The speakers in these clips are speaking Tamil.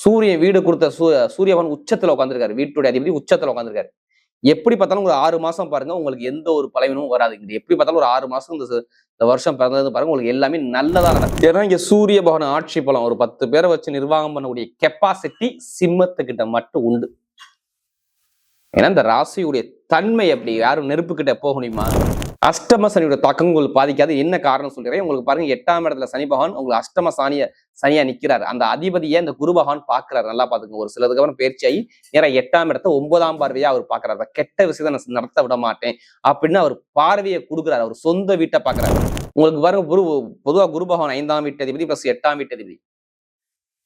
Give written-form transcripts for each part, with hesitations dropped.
சூரியன் வீடு கொடுத்த சூரியவன் உச்சத்துல உட்காந்துருக்காரு, வீட்டுடைய அதிபதி உச்சத்துல உட்காந்துருக்காரு. எப்படி பார்த்தாலும் ஒரு 6 மாசம் பாருங்க, உங்களுக்கு எந்த ஒரு பலவீனமும் வராது. எப்படி பார்த்தாலும் ஒரு 6 மாசம் இந்த வருஷம் பிறந்தது பாருங்க, உங்களுக்கு எல்லாமே நல்லதா நடக்கும். ஏன்னா இங்க சூரிய பகவான் ஆட்சி பலம் ஒரு 10 பேரை வச்சு நிர்வாகம் பண்ணக்கூடிய கெப்பாசிட்டி சிம்மத்துக்கிட்ட மட்டும் உண்டு. ஏன்னா இந்த ராசியுடைய தன்மை அப்படி, யாரும் நெருப்பு கிட்ட போக முடியுமா? அஷ்டம சனியோட தாக்கம் உங்களுக்கு பாதிக்காது. என்ன காரணம் சொல்றேன், உங்களுக்கு பாருங்க 8ஆம் இடத்துல சனி பகவான் உங்களுக்கு அஷ்டம சனியா நிக்கிறாரு. அந்த அதிபதியை இந்த குரு பகவான் பாக்குறாரு. நல்லா பாத்துக்கோங்க. ஒரு சிலதுக்கு அப்புறம் பயிற்சியாகி நேரம் 8ஆம் இடத்த 9ஆம் பார்வையா அவர் பாக்குறாரு. கெட்ட விஷயத்தை நடத்த விட மாட்டேன் அப்படின்னு அவர் பார்வையை கொடுக்குறாரு. அவர் சொந்த வீட்டை பாக்குறாரு. உங்களுக்கு பாருங்க பொதுவா குரு பகவான் 5ஆம் வீட்டு அதிபதி பிளஸ் 8ஆம் வீட்டு அதிபதி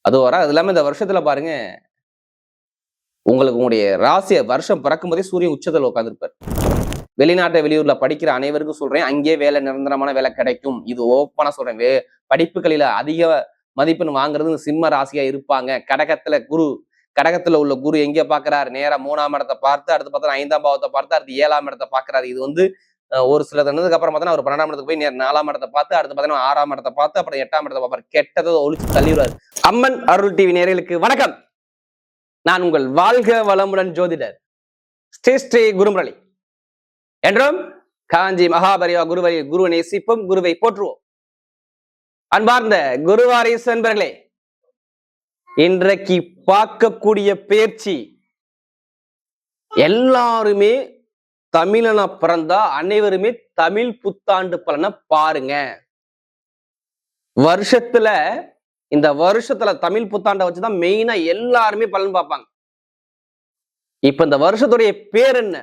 அது வர. அது இல்லாம இந்த வருஷத்துல பாருங்க, உங்களுக்கு உங்களுடைய ராசிய வருஷம் பிறக்கும் போதே சூரியன் உச்சத்துல உட்காந்துருப்பார். வெளிநாட்டை வெளியூர்ல படிக்கிற அனைவருக்கும் சொல்றேன், அங்கேயே வேலை, நிரந்தரமான வேலை கிடைக்கும். இது ஓப்பனா சொல்றேன். படிப்புகளில அதிக மதிப்பெண் வாங்குறது சிம்ம ராசியா இருப்பாங்க. கடகத்துல உள்ள குரு எங்க பாக்குறாரு, நேரா 3ஆம் இடத்தை பார்த்து, அடுத்து பார்த்தா 5ஆம் பாவத்தை பார்த்து, அடுத்து 7ஆம் இடத்தை பாக்குறாரு. இது ஒரு சில தந்ததுக்கு அப்புறம் பார்த்தா ஒரு 12ஆம் இடத்துக்கு போய் 4ஆம் இடத்தை பார்த்து, அடுத்து பார்த்தீங்கன்னா 6ஆம் இடத்தை பார்த்து, அப்புறம் 8ஆம் இடத்தை பார்ப்பாரு. கெட்டதை ஒழிச்சு தள்ளிடுவாரு. அம்மன் அருள் டிவி நேயர்களுக்கு வணக்கம். நான் உங்கள் வாழ்க வளமுடன் ஜோதிடர் ஸ்ரீ குருமுரளி. என்றும் காஞ்சி மகாபரிவா குருவை குருவனை நேசிப்போம், குருவை போற்றுவோம். அன்பார்ந்த குருவாரிசு அன்பர்களே, இன்றைக்கு பார்க்கக்கூடிய பயிற்சி எல்லாருமே தமிழனா பிறந்தா அனைவருமே தமிழ் புத்தாண்டு பலனை பாருங்க. இந்த வருஷத்துல தமிழ் புத்தாண்டை வச்சுதான் மெயினா எல்லாருமே பலன் பார்ப்பாங்க. இப்ப இந்த வருஷத்துடைய பேர் என்ன,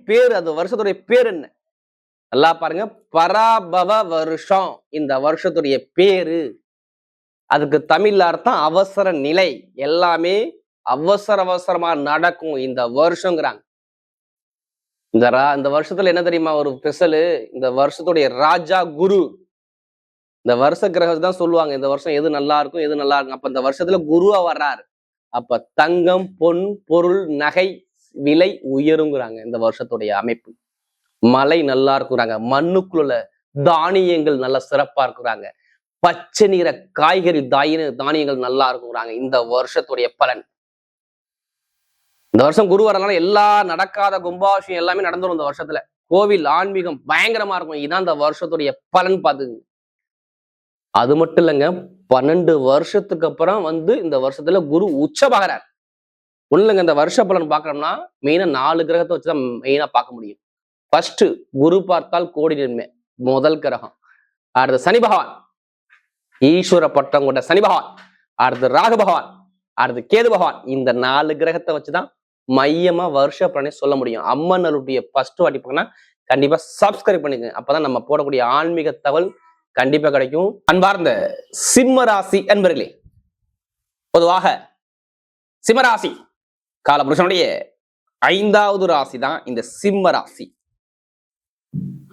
பேர், அது வருஷத்துடைய பேர் என்ன நல்லா பாருங்க. பராபவ வருஷம் இந்த வருஷத்துடைய பேரு. அதுக்கு தமிழ்ல அர்த்தம் அவசர நிலை. எல்லாமே அவசரமா நடக்கும் இந்த வருஷங்கிறாங்க. இந்த வருஷத்துல என்ன தெரியுமா ஒரு ஸ்பெஷலு, இந்த வருஷத்துடைய ராஜா குரு. இந்த வருஷ கிரகம் தான் சொல்லுவாங்க இந்த வருஷம் எது நல்லா இருக்கும், எது நல்லா இருக்கும். அப்ப இந்த வருஷத்துல குருவா வர்றாரு. அப்ப தங்கம், பொன், பொருள், நகை விலை உயருங்கிறாங்க. இந்த வருஷத்துடைய அமைப்பு மழை நல்லா இருக்குறாங்க. மண்ணுக்குள்ள தானியங்கள் நல்லா சிறப்பா இருக்குறாங்க. பச்சை நிற காய்கறி தானியங்கள் நல்லா இருக்குறாங்க. இந்த வருஷத்துடைய பலன். இந்த வருஷம் குரு வரனால எல்லா நடக்காத கும்பாபிஷேகம் எல்லாமே நடந்துடும். இந்த வருஷத்துல கோவில் ஆன்மீகம் பயங்கரமா இருக்கும். இதான் இந்த வருஷத்துடைய பலன் பாத்துங்க. அது மட்டும் இல்லைங்க, 12 வருஷத்துக்கு அப்புறம் இந்த வருஷத்துல குரு உச்சமாகிறார். ஒண்ணு இல்லைங்க, இந்த வருஷ பலன் பார்க்கணும்னா மெயினா 4 கிரகத்தை வச்சுதான் மெயினா பார்க்க முடியும். ஃபர்ஸ்ட் குரு பார்த்தால் கோடி நன்மை, முதல் கிரகம். அடுத்து சனி பகவான், ஈஸ்வர பட்டம் கொண்ட சனி பகவான். அடுத்து ராகு பகவான், அடுத்து கேது பகவான். இந்த 4 கிரகத்தை வச்சுதான் மையமா வருஷ பலனை சொல்ல முடியும். அம்மனுடைய ஃபர்ஸ்ட் வாட்டி பார்க்கணும்னா கண்டிப்பா சப்ஸ்கிரைப் பண்ணிக்கங்க. அப்பதான் நம்ம போடக்கூடிய ஆன்மீக தகவல் கண்டிப்பா கிடைக்கும். அன்பார்ந்த சிம்ம ராசி அன்பர்களே, பொதுவாக சிம்மராசி காலபுருஷனுடைய 5வது ராசி தான் இந்த சிம்ம ராசி.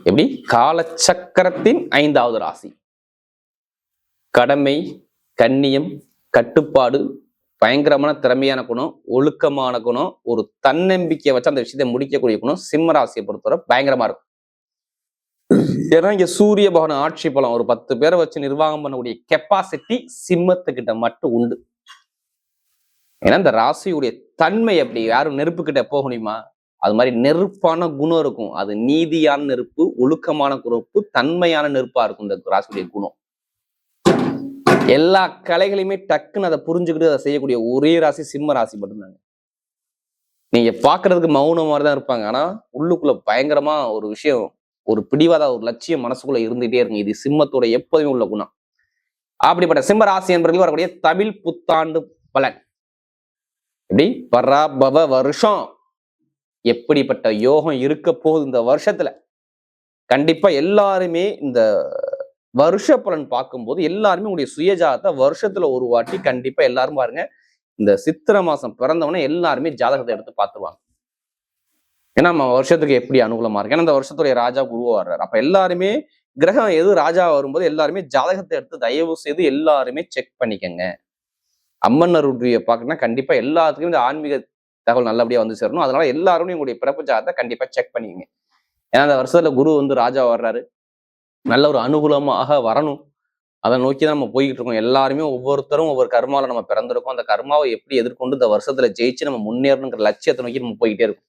எப்படி காலச்சக்கரத்தின் 5வது ராசி. கடமை, கண்ணியம், கட்டுப்பாடு, பயங்கரமான திறமையான குணம், ஒழுக்கமான குணம், ஒரு தன்னம்பிக்கையை வச்சு அந்த விஷயத்தை முடிக்கக்கூடிய குணம் சிம்ம ராசியை பொறுத்தவரை பயங்கரமா இருக்கும். ஏன்னா இங்க சூரிய பகவான் ஆட்சி பலம் ஒரு 10 பேரை வச்சு நிர்வாகம் பண்ணக்கூடிய கெப்பாசிட்டி சிம்மத்துக்கிட்ட மட்டும் உண்டு. ஏன்னா இந்த ராசியுடைய தன்மை அப்படி, யாரும் நெருப்பு கிட்ட போக முடியுமா? அது மாதிரி நெருப்பான குணம் இருக்கும். அது நீதியான நெருப்பு, ஒழுக்கமான நெருப்பு, தன்மையான நெருப்பா இருக்கும் இந்த ராசியுடைய குணம். எல்லா கலைகளையுமே டக்குன்னு அதை புரிஞ்சுக்கிட்டு அதை செய்யக்கூடிய ஒரே ராசி சிம்ம ராசி மட்டும்தாங்க. நீங்க பாக்குறதுக்கு மௌனம் மாதிரிதான் இருப்பாங்க, ஆனா உள்ளுக்குள்ள பயங்கரமா ஒரு விஷயம், ஒரு பிடிவாத ஒரு லட்சியம் மனசுக்குள்ள இருந்துகிட்டே இருக்கும். இது சிம்மத்தோட எப்போதுமே உள்ள குணம். அப்படிப்பட்ட சிம்ம ராசி என்பவர்கள் வரக்கூடிய தமிழ் புத்தாண்டு பலன் எப்படி பராபவ வருஷம், எப்படிப்பட்ட யோகம் இருக்க போகுது இந்த வருஷத்துல. கண்டிப்பா எல்லாருமே இந்த வருஷ பலன் பார்க்கும்போது எல்லாருமே உங்களுடைய சுயஜாதத்தை வருஷத்துல ஒரு வாட்டி கண்டிப்பா எல்லாரும் பாருங்க. இந்த சித்திரை மாசம் பிறந்தவனே எல்லாருமே ஜாதகத்தை எடுத்து பார்த்துருவாங்க. ஏன்னா நம்ம வருஷத்துக்கு எப்படி அனுகூலமா இருக்கு. ஏன்னா இந்த வருஷத்துடைய ராஜா குருவா வர்றாரு. அப்ப எல்லாருமே கிரகம் எது ராஜா வரும்போது எல்லாருமே ஜாதகத்தை எடுத்து தயவு செய்து எல்லாருமே செக் பண்ணிக்கங்க. அம்மன் அருள்வியை பார்க்கணும்னா கண்டிப்பா எல்லாத்துக்கும் இந்த ஆன்மீக தகவல் நல்லபடியா வந்து சேரணும். அதனால எல்லாருமே உங்களுடைய பிறப்பு ஜாதகத்தை கண்டிப்பா செக் பண்ணிக்கங்க. ஏன்னா இந்த வருஷத்துல குரு ராஜா வர்றாரு, நல்ல ஒரு அனுகூலமாக வரணும் அதை நோக்கி தான் நம்ம போய்கிட்டு இருக்கோம். எல்லாருமே ஒவ்வொருத்தரும் ஒவ்வொரு கர்மாவில் நம்ம பிறந்திருக்கோம். அந்த கர்மாவை எப்படி எதிர்கொண்டு இந்த வருஷத்துல ஜெயிச்சு நம்ம முன்னேறணுங்கிற லட்சியத்தை நோக்கி நம்ம போய்கிட்டே இருக்கோம்.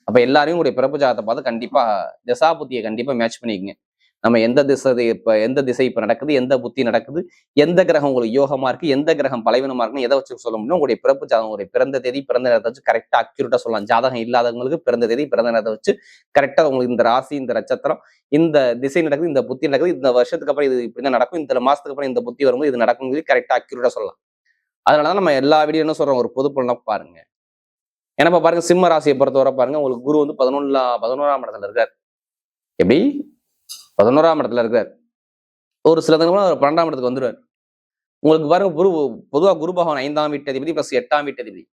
அப்ப எல்லாரையும் உங்களுடைய பிறப்பு ஜாதகத்தை பார்த்து கண்டிப்பா திசாபுத்தியை கண்டிப்பா மேட்ச் பண்ணிக்கங்க. நம்ம எந்த திசை இப்ப நடக்குது, எந்த புத்தி நடக்குது, எந்த கிரகம் உங்களுக்கு யோகமா இருக்கு, எந்த கிரகம் பலவீனமா இருக்குன்னு எதை வச்சு சொல்ல முடியும்? உங்களுடைய பிறப்பு ஜாதகம், உங்களுடைய பிறந்த தேதி, பிறந்த நேரத்தை வச்சு கரெக்டா அக்யூரேட்டா சொல்லலாம். ஜாதகம் இல்லாதவங்களுக்கு பிறந்த தேதி, பிறந்த நேரத்தை வச்சு கரெக்டா உங்களுக்கு இந்த ராசி, இந்த நட்சத்திரம், இந்த திசை நடக்குது, இந்த புத்தி நடக்குது, இந்த வருஷத்துக்கு அப்புறம் இது இப்படிதான் நடக்கும், இந்த மாசத்துக்கு அப்புறம் இந்த புத்தி வரும்போது இது நடக்கும், கரெக்டா அக்யூரேட்டா சொல்லலாம். அதனாலதான் நம்ம எல்லா வீடியோ என்ன சொல்றோம், ஒரு பொது பலனா பாருங்க. ஏன்னா பாருங்க, சிம்ம ராசியை பொறுத்தவரை பாருங்க, உங்களுக்கு குரு வந்து 11ஆம் இடத்துல இருக்காரு. எப்படி 11ஆம் இடத்துல இருக்காரு. ஒரு சில தினங்களும் அவர் 12ஆம் இடத்துக்கு வந்துடுவார். உங்களுக்கு பாருங்க, பொதுவா குரு பகவான் 5ஆம் வீட்டு அதிபதி பிளஸ் 8ஆம் வீட்டு அதிபதி.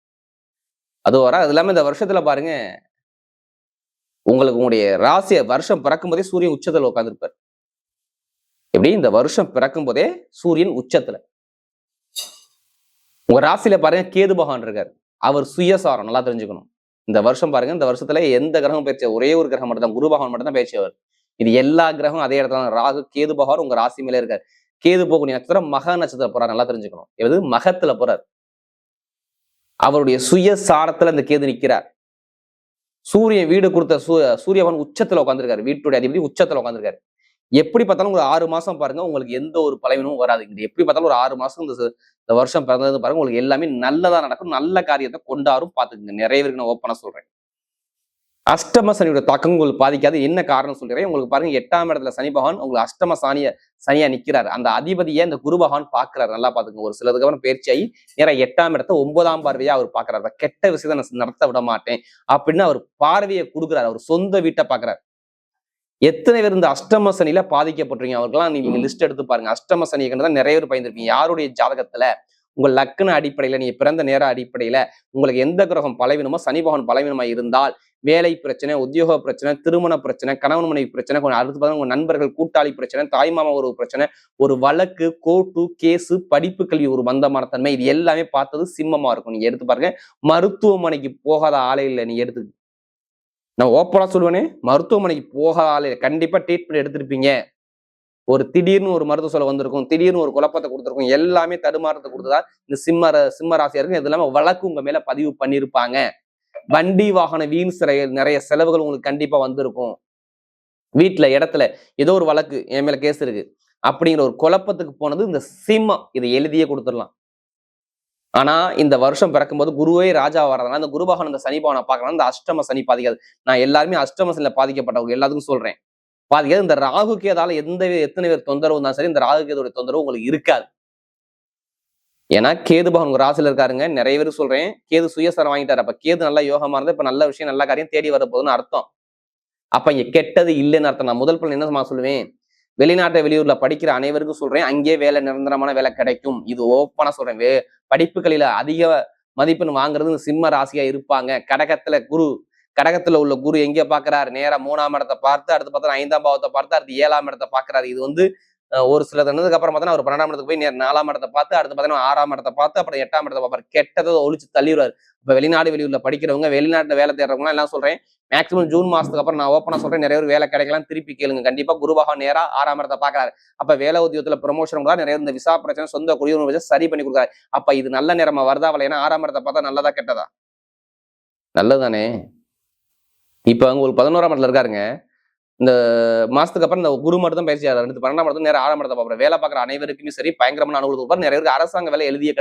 அது வர அது இல்லாம இந்த வருஷத்துல பாருங்க, உங்களுடைய ராசிய வருஷம் பிறக்கும் போதே சூரியன் உச்சத்துல உட்காந்துருப்பார். எப்படி இந்த வருஷம் பிறக்கும் போதே சூரியன் உச்சத்துல. உங்க ராசியில பாருங்க கேது பகவான் இருக்காரு. அவர் சுயசாரம் நல்லா தெரிஞ்சுக்கணும். இந்த வருஷம் பாருங்க, இந்த வருஷத்துல எந்த கிரகம் பயிற்சி, ஒரே ஒரு கிரகம் மட்டும் தான், குரு பகவான் மட்டும் தான் பயிற்சி ஆவார். இது எல்லா கிரகம் அதே இடத்துல ராகு கேது பகவான் உங்க ராசி மேலே இருக்காரு. கேது போகக்கூடிய நட்சத்திரம் மக நட்சத்திரம் போறாரு, நல்லா தெரிஞ்சுக்கணும். எது மகத்துல போறார். அவருடைய சுயசாரத்துல இந்த கேது நிற்கிறார். சூரியன் வீடு கொடுத்த சூரியவன் உச்சத்துல உட்காந்துருக்காரு. வீட்டுடைய அதிபதி உச்சத்துல உட்காந்துருக்காரு. எப்படி பார்த்தாலும் ஒரு 6 மாசம் பாருங்க, உங்களுக்கு எந்த ஒரு பலவீனமும் வராது. எப்படி பார்த்தாலும் ஒரு 6 மாசம் இந்த வருஷம் பிறந்தது பாருங்க, உங்களுக்கு எல்லாமே நல்லதா நடக்கும். நல்ல காரியத்தை கொண்டாடும். பாத்துக்குங்க. நிறைய பேருக்கு நான் ஓப்பனா சொல்றேன். அஷ்டம சனியோட தாக்கம் உங்களுக்கு பாதிக்காது. என்ன காரணம் சொல்றேன், உங்களுக்கு பாருங்க 8ஆம் இடத்துல சனி பகவான் உங்களுக்கு அஷ்டம சனியா நிக்கிறாரு. அந்த அதிபதியை இந்த குரு பகவான் பாக்குறாரு. நல்லா பாத்துக்கோங்க. ஒரு சிலதுக்கு அப்புறம் பயிற்சியாகி நேரம் 8ஆம் இடத்த 9ஆம் பார்வையா அவர் பாக்குறாரு. கெட்ட விஷயத்தை நான் நடத்த விட மாட்டேன் அப்படின்னு அவர் பார்வையை கொடுக்குறாரு. அவர் சொந்த வீட்டை பாக்குறாரு. எத்தனை பேர் இந்த அஷ்டம சனியில பாதிக்கப்பட்டிருக்கீங்க அவர்கள்லாம் நீங்க லிஸ்ட் எடுத்து பாருங்க. அஷ்டம சனியை தான் நிறைய பேர் பயந்துருக்கீங்க. யாருடைய ஜாதகத்துல உங்க லக்ன அடிப்படையில, நீங்க பிறந்த நேர அடிப்படையில உங்களுக்கு எந்த கிரகம் பலவீனமோ, சனி பகவான் பலவீனமா இருந்தால் வேலை பிரச்சனை, உத்தியோக பிரச்சனை, திருமண பிரச்சனை, கணவன் மனைவி பிரச்சனை, அடுத்து பார்த்தா உங்க நண்பர்கள் கூட்டாளி பிரச்சனை, தாய்மாமா ஒரு பிரச்சனை, ஒரு வழக்கு, கோர்ட்டு கேஸு, படிப்பு கல்வி ஒரு பந்தமான தன்மை, இது எல்லாமே பார்த்தது சிம்மமா இருக்கும். நீங்க எடுத்து பாருங்க. மருத்துவமனைக்கு போகாத ஆளே இல்லை. நீங்க எடுத்து நான் ஓப்பனா சொல்லுவேனே, மருத்துவமனைக்கு போகாத ஆளே கண்டிப்பா ட்ரீட்மெண்ட் எடுத்திருப்பீங்க. ஒரு திடீர்னு ஒரு மருத்துவ சொல்ல வந்திருக்கும், திடீர்னு ஒரு குழப்பத்தை கொடுத்துருக்கும், எல்லாமே தடுமாறத்தை கொடுத்ததா இந்த சிம்ம ராசியா இருக்கு. இது இல்லாம வழக்கு உங்க மேல பதிவு பண்ணியிருப்பாங்க. வண்டி வாகன வீண் நிறைய செலவுகள் உங்களுக்கு கண்டிப்பா வந்திருக்கும். வீட்டுல இடத்துல ஏதோ ஒரு வழக்கு என் மேல கேஸ் இருக்கு அப்படிங்கிற ஒரு குழப்பத்துக்கு போனது இந்த சிம்மம். இதை எழுதியே கொடுத்துடலாம். ஆனா இந்த வருஷம் பிறக்கும்போது குருவே ராஜா வர்றதுனால இந்த குரு பகவான் இந்த சனி பகவானை பார்க்கறதுனால இந்த அஷ்டம சனி பாதிக்காது. நான் எல்லாருமே அஷ்டம சனியில பாதிக்கப்பட்டவங்க எல்லாத்துக்கும் சொல்றேன். பாதிக்காது. இந்த ராகு கேதால எத்தனை பேர் தொந்தரவு இருந்தாலும் சரி, இந்த ராகு கேதுடைய தொந்தரவு உங்களுக்கு இருக்காது. ஏன்னா கேது பகவான் உங்க ராசியில இருக்காருங்க. நிறைய பேர் சொல்றேன், கேது சுயசரம் வாங்கிட்டாரு. அப்ப கேது நல்லா யோகமா இருந்தா இப்ப நல்ல விஷயம், நல்ல காரியம் தேடி வர போகுதுன்னு அர்த்தம். அப்ப இங்க கெட்டது இல்லைன்னு அர்த்தம். நான் முதல் பலன் என்ன சொல்லுவேன், வெளிநாட்டை வெளியூர்ல படிக்கிற அனைவருக்கும் சொல்றேன், அங்கேயே வேலை, நிரந்தரமான வேலை கிடைக்கும். இது ஓப்பனா சொல்றேன். படிப்புகளில அதிக மதிப்பெண் வாங்குறது இந்த சிம்ம ராசியா இருப்பாங்க. கடகத்துல உள்ள குரு எங்க பாக்குறாரு, நேரா 3ஆம் இடத்தை பார்த்து, அடுத்து பார்த்தா 5ஆம் பாவத்தை பார்த்து, அடுத்து 7ஆம் இடத்தை பாக்குறாரு. இது வந்து ஒரு சில தண்டதுக்கு அப்புறம் பார்த்தா அவர் 12ஆம் இடத்துக்கு போய் 4ஆம் இடத்தை பார்த்து, அடுத்து பார்த்தீங்கன்னா 6ஆம் இடத்தை பார்த்து, அப்புறம் 8ஆம் இடத்தை பார்ப்பாரு. கெட்டதை ஒழிச்சு தள்ளிடுவாரு. இப்ப வெளிநாடு வெளியூர்ல படிக்கிறவங்க, வெளிநாட்டுல வேலை தேடுறவங்க எல்லாம் சொல்றேன், மேக்சிமம் ஜூன் மாசத்துக்கு அப்புறம் நான் ஓப்பனா சொல்றேன், நிறைய பேர் வேலை கிடைக்கலாம். திருப்பி கேளுங்க. கண்டிப்பா குரு பகவான் நேரா 6ஆம் இடத்தை பாக்குறாரு. அப்ப வேலை உத்தியோகத்துல ப்ரமோஷன் கூட நிறைய இந்த விசா பிரச்சனை, சொந்த குடியுரிமை வச்சு சரி பண்ணி கொடுக்குறாரு. அப்ப இது நல்ல நேரமா வருதா வரல? ஏன்னா 6ஆம் இடத்தை பார்த்தா நல்லதா கெட்டதா? நல்லதானே. இப்ப உங்களுக்கு 11ஆம் இடத்துல இருக்காருங்க. இந்த மாசத்துக்கு அப்புறம் இந்த குரு மட்டும் தான் பயிற்சி ஆகிறார். 12ஆம் இடத்துல நேரம் 6ஆம் இடத்தை பார்ப்பாரு. வேலை பார்க்குற அனைவருக்குமே சரி பயங்கரமான அனுகூலத்துக்கு நிறைய பேருக்கு அரசாங்க வேலை எழுதிய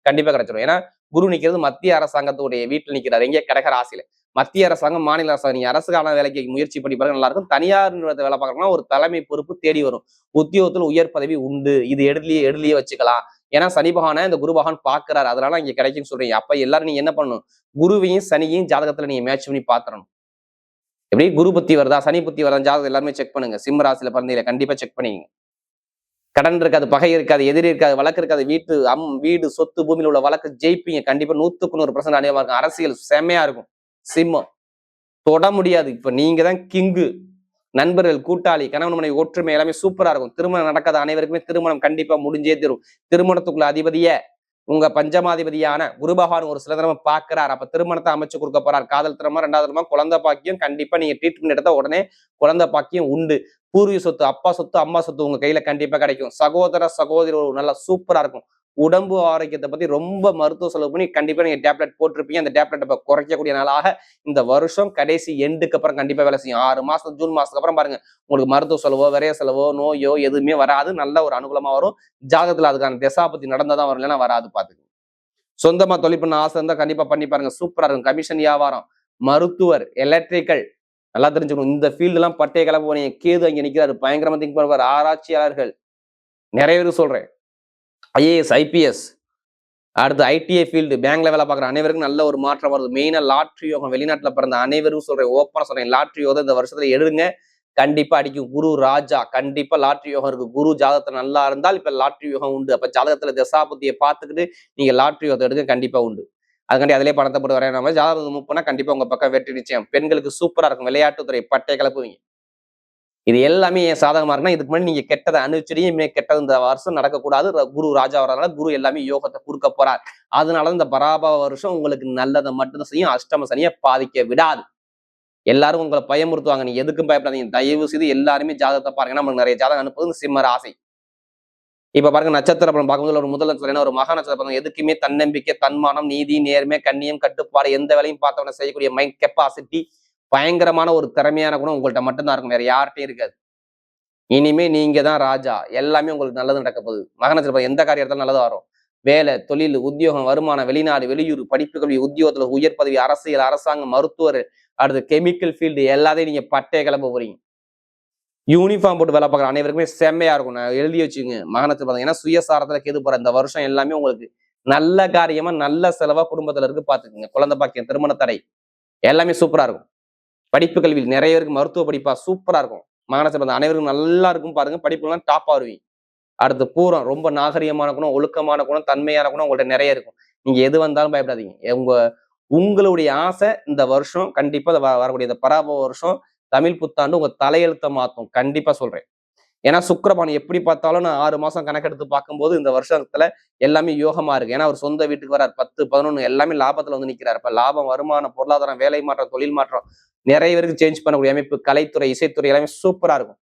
கண்டிப்பா கிடைச்சிடும். ஏன்னா குரு நிக்கிறது மத்திய அரசாங்கத்துடைய வீட்டுல நிக்கிறாரு. எங்க கடக ராசியில. மத்திய அரசாங்கம், மாநில அரசாங்கம், நீங்க அரசுக்கான வேலைக்கு முயற்சி பண்ணி பாருங்க, நல்லா இருக்கும். தனியார் நிறுவனத்தை வேலை பார்க்கறோம்னா ஒரு தலைமை பொறுப்பு தேடி வரும். உத்தியோகத்துல உயர் பதவி உண்டு. இது எழுதியே வச்சுக்கலாம். ஏன்னா சனி பகவான இந்த குரு பகவான் பாக்குறாரு. அதனால இங்க கிடைக்குன்னு சொல்றீங்க. அப்ப எல்லாரும் நீங்க என்ன பண்ணணும், குருவையும் சனியையும் ஜாதகத்துல நீங்க மேட்ச் பண்ணி பாத்துறணும். எப்படி குரு புத்தி வருதா, சனி புத்தி வருதா, ஜாதகம் எல்லாருமே செக் பண்ணுங்க. சிம்ம ராசியில பிறந்தீங்க கண்டிப்பா செக் பண்ணிங்க. கடன் இருக்காது, பகை இருக்காது, எதிரி இருக்காது, வழக்கு இருக்காது. வீடு சொத்து பூமியில உள்ள வழக்கு ஜெயிப்பீங்க. கண்டிப்பா 100% அநியமா இருக்கும். அரசியல் செம்மையா இருக்கும். சிம்மம் தொட முடியாது. இப்ப நீங்க தான் கிங்கு. நண்பர்கள், கூட்டாளி, கணவன் மனைவி ஒற்றுமை எல்லாமே சூப்பரா இருக்கும். திருமணம் நடக்காத அனைவருக்குமே திருமணம் கண்டிப்பா முடிஞ்சே தரும். திருமணத்துக்குள்ள அதிபதிய உங்க பஞ்சமாதிபதியான குரு பகவான் ஒரு சில தடவை பாக்குறாரு. அப்ப திருமணத்தை அமைச்சு கொடுக்க போறார். காதல் திருமணம், 2வது திருமணம், குழந்தை பாக்கியம் கண்டிப்பா நீங்க ட்ரீட்மெண்ட் எடுத்த உடனே குழந்தை பாக்கியம் உண்டு. பூர்வீக சொத்து, அப்பா சொத்து, அம்மா சொத்து உங்க கையில கண்டிப்பா கிடைக்கும். சகோதர சகோதரி ஒரு நல்லா சூப்பரா இருக்கும். உடம்பு ஆரோக்கியத்தை பத்தி ரொம்ப மருத்துவ செலவு பண்ணி கண்டிப்பா நீங்க டேப்லெட் போட்டிருப்பீங்க. அந்த டேப்லெட் இப்ப குறைக்கக்கூடிய நாளாக இந்த வருஷம் கடைசி எண்டுக்கு அப்புறம் கண்டிப்பா வேலை செய்யும். 6 மாசம் ஜூன் மாசத்துக்கு அப்புறம் பாருங்க, உங்களுக்கு மருத்துவ செலவோ, விரைய செலவோ, நோயோ எதுவுமே வராது. நல்ல ஒரு அனுகூலமா வரும். ஜாதகத்துல அதுக்கான திசாபத்தி நடந்தாதான் வரும், இல்லைன்னா வராது. பாத்துக்கோங்க. சொந்தமா தொழில் பண்ண ஆசை இருந்தா கண்டிப்பா பண்ணி பாருங்க. சூப்பரா இருக்கும். கமிஷன் வியாபாரம், மருத்துவர், எலக்ட்ரிக்கல், நல்லா தெரிஞ்சுக்கணும். இந்த ஃபீல்டு எல்லாம் பட்டைய கிளம்ப போனீங்க. கேது அங்க நிக்கிறாரு, பயங்கரமா திங்க் பண்ணுவார். ஆராய்ச்சியாளர்கள் நிறைய பேர் சொல்றேன். ஐஏஎஸ், ஐபிஎஸ், அடுத்து ஐடிஐ ஃபீல்டு, பேங்க்ல வேலை பார்க்குற அனைவருக்கும் நல்ல ஒரு மாற்றம் வருது. மெயினா லாட்ரி யோகம், வெளிநாட்டுல பிறந்த அனைவரும் சொல்றேன், ஓப்பனா சொல்றேன், லாட்ரி யோகம் இந்த வருஷத்துல எடுங்க, கண்டிப்பா அடிக்கும். குரு ராஜா, கண்டிப்பா லாட்ரி யோகம் இருக்கு. குரு ஜாதகத்துல நல்லா இருந்தால் இப்ப லாட்ரி யோகம் உண்டு. அப்ப ஜாதகத்துல தசாபுத்தியை பார்த்துக்கிட்டு நீங்க லாட்ரி யோகத்தை எடுக்க கண்டிப்பா உண்டு. அதுக்காண்டி அதிலே பணத்தை போட்டு வரைய நம்ம ஜாதகம் மூவ் பண்ணா கண்டிப்பா உங்க பக்கம் வெற்றி நிச்சயம். பெண்களுக்கு சூப்பரா இருக்கும். விளையாட்டுத்துறை பட்டை கிளப்புவீங்க. இது எல்லாமே ஏன் சாதகமா இருக்குன்னா, இதுக்கு முன்னாடி நீங்க கெட்டதை அனுப்பிச்சிடையும் கெட்டது இந்த வருஷம் நடக்கக்கூடாது. குரு ராஜா வரதுனால குரு எல்லாமே யோகத்தை கொடுக்க போறார். அதனால இந்த பராபவ வருஷம் உங்களுக்கு நல்லதை மட்டும்தான் செய்யும். அஷ்டம சனியை பாதிக்க விடாது. எல்லாரும் உங்களை பயமுறுத்துவாங்க. நீங்க எதுக்கும் பயப்படாதீங்க. தயவு செய்து எல்லாருமே ஜாதகத்தை பாருங்க. நம்மளுக்கு நிறைய ஜாதகம் அனுப்புவது சிம்ம ராசி. இப்ப பாருங்க, நட்சத்திர பலன் பார்க்கும்போது ஒரு முதல் நட்சத்திரம், ஒரு மகா நட்சத்திர பலன், எதுக்குமே தன்னம்பிக்கை, தன்மானம், நீதி, நேர்மை, கண்ணியம், கட்டுப்பாடு, எந்த வேலையும் பார்த்தவன செய்யக்கூடிய மைண்ட் கெப்பாசிட்டி, பயங்கரமான ஒரு திறமையான குணம் உங்கள்கிட்ட மட்டும்தான் இருக்கும். வேற யார்கிட்டையும் இருக்காது. இனிமே நீங்க தான் ராஜா. எல்லாமே உங்களுக்கு நல்லது நடக்க போகுது. மகா நட்சத்திரம் எந்த காரியத்தாலும் நல்லதா வரும். வேலை, தொழில், உத்தியோகம், வருமானம், வெளிநாடு, வெளியூர், படிப்பு, கல்வி, உத்தியோகத்துல உயர் பதவி, அரசியல், அரசாங்கம், மருத்துவர், அடுத்து கெமிக்கல் ஃபீல்டு, எல்லாத்தையும் நீங்க பட்டைய கிளம்ப போறீங்க. யூனிஃபார்ம் போட்டு வேலை பார்க்குற அனைவருக்குமே செம்மையா இருக்கும். நான் எழுதி வச்சுங்க மகனத்தில் பார்த்தீங்க. ஏன்னா சுயசாரத்துல கேது போற இந்த வருஷம் எல்லாமே உங்களுக்கு நல்ல காரியமா, நல்ல செலவா குடும்பத்துல இருக்கு. பாத்துக்குங்க. குழந்தை பாக்கியம், திருமண தடை, எல்லாமே சூப்பரா இருக்கும். படிப்பு கல்வியில் நிறைய பேருக்கு மருத்துவ படிப்பா சூப்பரா இருக்கும். மகனத்தில் அனைவருக்கும் நல்லா இருக்கும். பாருங்க, படிப்புலாம் டாப்பா வருவீங்க. அடுத்து பூரம், ரொம்ப நாகரிகமான குணம், ஒழுக்கமான குணம், தன்மையான குணம் உங்கள்ட்ட நிறைய இருக்கும். நீங்க எது வந்தாலும் பயப்படாதீங்க. உங்களுடைய ஆசை இந்த வருஷம் கண்டிப்பா வரக்கூடிய இந்த பராபவ வருஷம் தமிழ் புத்தாண்டு உங்க தலையெழுத்த மாத்தும். கண்டிப்பா சொல்றேன். ஏன்னா சுக்கிரபாணி எப்படி பார்த்தாலும் நான் 6 மாசம் கணக்கெடுத்து பார்க்கும்போது இந்த வருஷத்துல எல்லாமே யோகமா இருக்கு. ஏன்னா அவர் சொந்த வீட்டுக்கு வரார். 10, 11 எல்லாமே லாபத்துல வந்து நிக்கிறார். இப்ப லாபம், வருமானம், பொருளாதாரம், வேலை மாற்றம், தொழில் மாற்றம், நிறைய பேருக்கு சேஞ்ச் பண்ணக்கூடிய அமைப்பு, கலைத்துறை, இசைத்துறை எல்லாமே சூப்பரா இருக்கும்.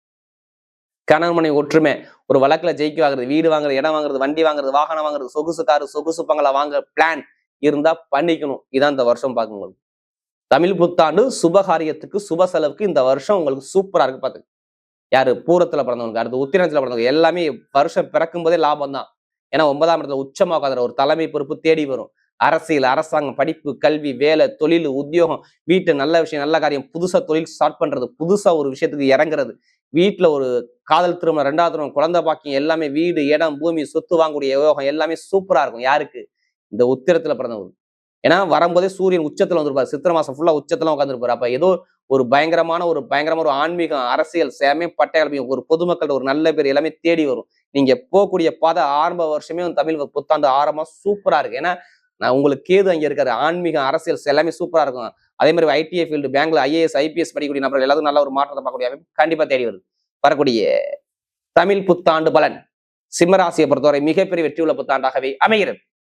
கணவன் மனைவி ஒற்றுமை, ஒரு வழக்குல ஜெயிக்க வாங்குறது, வீடு வாங்குறது, இடம் வாங்குறது, வண்டி வாங்குறது, வாகனம் வாங்குறது, சொகுசு காரு, சொகுசு பங்களா வாங்க பிளான் இருந்தா பண்ணிக்கணும். இதான் இந்த வருஷம் பார்க்கும்போது. தமிழ் புத்தாண்டு சுபகாரியத்துக்கு, சுப செலவுக்கு இந்த வருஷம் உங்களுக்கு சூப்பரா இருக்கு. பாத்துக்கு யாரு பூரத்துல பிறந்தவங்க, அடுத்து உத்திரத்துல பிறந்தவங்க எல்லாமே வருஷம் பிறக்கும் போதே லாபம் தான். ஏன்னா 9ஆம் இடத்துல உச்சமா உட்காந்துற ஒரு தலைமை பொறுப்பு தேடி வரும். அரசியல், அரசாங்கம், படிப்பு, கல்வி, வேலை, தொழில், உத்தியோகம், வீட்டு நல்ல விஷயம், நல்ல காரியம், புதுசா தொழில் ஸ்டார்ட் பண்றது, புதுசா ஒரு விஷயத்துக்கு இறங்குறது, வீட்டுல ஒரு காதல் திருமணம், 2வது திருமணம், குழந்தை பாக்கியம், எல்லாமே வீடு, இடம், பூமி, சொத்து வாங்கக்கூடிய யோகம் எல்லாமே சூப்பரா இருக்கும். யாருக்கு? இந்த உத்திரத்துல பிறந்தவங்க. ஏன்னா வரும்போதே சூரியன் உச்சத்துல வந்திருப்பாரு. சித்திரை மாசம் ஃபுல்லா உச்சத்துல உட்காந்துருப்பாரு. அப்ப ஏதோ ஒரு பயங்கரமான ஒரு ஆன்மீகம், அரசியல் சேமே பட்டையளமையும், ஒரு பொதுமக்கள் ஒரு நல்ல பேர் எல்லாமே தேடி வரும். நீங்க போகக்கூடிய பாதை ஆரம்ப வருஷமே தமிழ் புத்தாண்டு ஆரம்பம் சூப்பரா இருக்கு. ஏன்னா நான் உங்களுக்கு கேது அங்க இருக்காரு. ஆன்மீகம், அரசியல் எல்லாமே சூப்பரா இருக்கும். அதே மாதிரி ஐடிஐ ஃபீல்டு, பேங்க்ல ஐஏஎஸ், ஐபிஎஸ் படிக்கக்கூடிய நபர்கள் எல்லாரும் நல்ல ஒரு மாற்றத்தை பார்க்கக்கூடிய அமைப்பு கண்டிப்பா தேடி வருது. வரக்கூடிய தமிழ் புத்தாண்டு பலன் சிம்மராசியை பொறுத்தவரை மிகப்பெரிய வெற்றியுள்ள புத்தாண்டாகவே அமைகிறது.